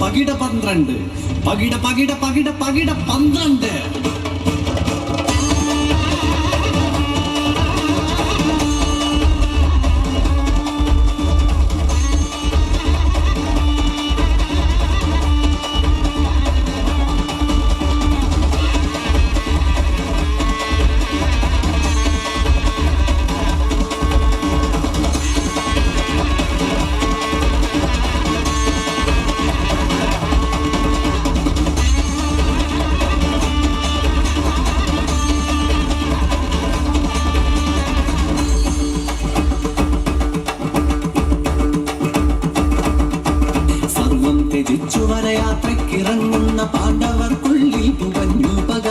പകിട 12 പകിട പകിട പകിട പകിട 12. യാത്രക്കിറങ്ങുന്ന പാണ്ഡവർക്കുള്ളിൽ പുകഞ്ഞു പക.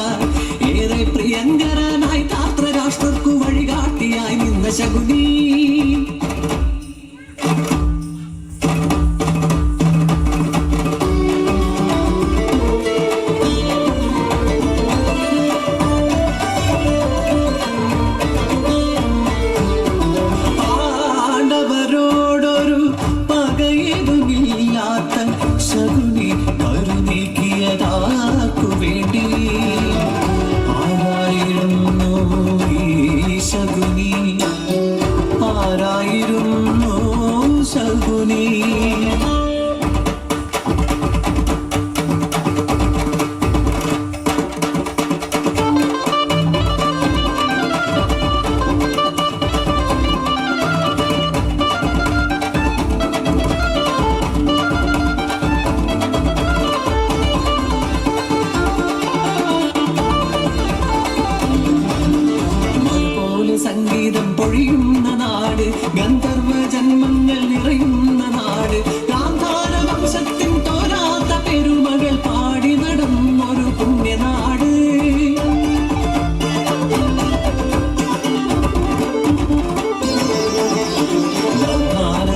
ഏറെ പ്രിയങ്കരനായി ധാർത്തരാഷ്ട്രർക്കു വഴികാട്ടിയായി നിന്ന ശകുനി. പാണ്ഡവരോടൊരു പകയേതുമില്ലാത്ത ശകുനി കരുനീക്കിയതാക്കു വേണ്ടി. ആരായിരുന്നു ഈ ശകുനി? ആരായിരുന്നു ശകുനി? സംഗീതം പൊഴിയുന്ന നാട്, ഗന്ധർവ ജന്മങ്ങൾ നിറയുന്ന നാട്, ഗാന്ധാര വംശത്തിൻ തോരാത്ത പെരുമകൾ പാടി നടന്നൊരു പുണ്യനാട്.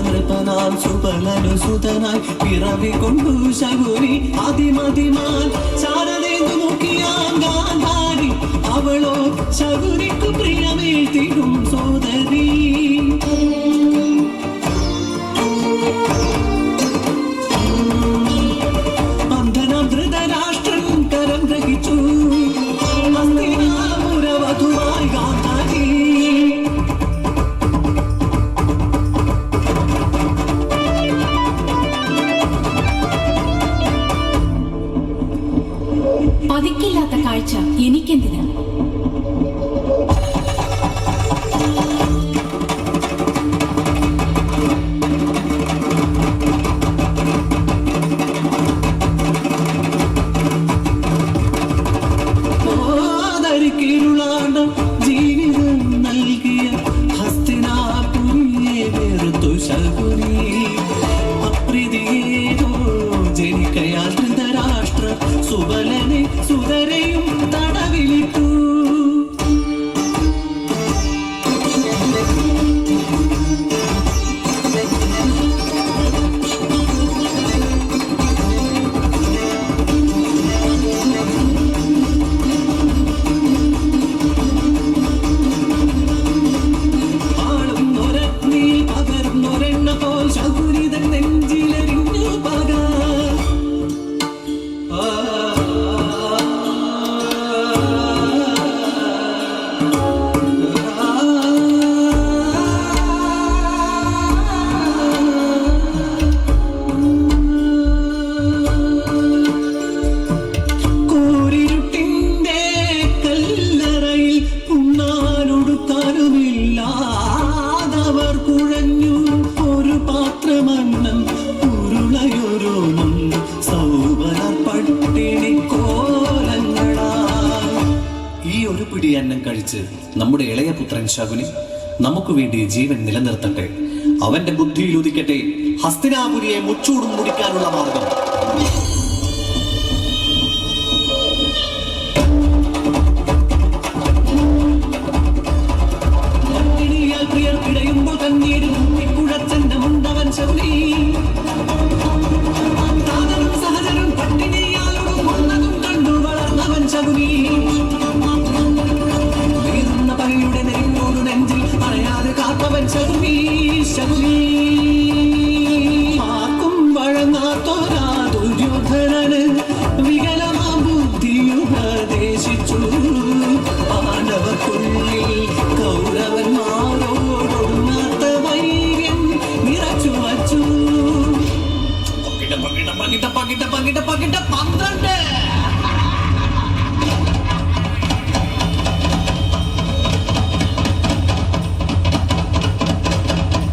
നൃപനാം സുബലനു സുതനായി പിറവി കൊണ്ടു ശകുനി. അതിമതിമാൻ ശാരദേന്ദു മുഖിയാം ഗാന്ധാരി, അവളോ ശകുനിക്കു പ്രിയമേൽത്തിടും സോദരി. അന്ധനാം ധൃതരാഷ്ട്രൻ കരം ഗ്രഹിച്ചു, ഹസ്തിനാപുരവധുവായി ഗാന്ധാരി. പതിക്കില്ലാത്ത കാഴ്ച എനിക്കെന്തിന്? ജീവിതം നൽകിയ ഹസ്തിനാപുരിയെ വെറുത്തു ശകുനി. അപ്രീതിയേതോ ജനിക്കയാൽ ധൃതരാഷ്ട്ര സുബലനെ സുതരയും തടവിലിട്ടു. പിടി അന്നം കഴിച്ച് നമ്മുടെ ഇളയ പുത്രൻ ശകുനി നമുക്ക് വേണ്ടി ജീവൻ നിലനിർത്തട്ടെ. അവന്റെ ബുദ്ധിയിൽ ഉദിക്കട്ടെ ഹസ്തിനാപുരിയെ മുച്ചൂടും മുടിക്കാനുള്ള മാർഗം.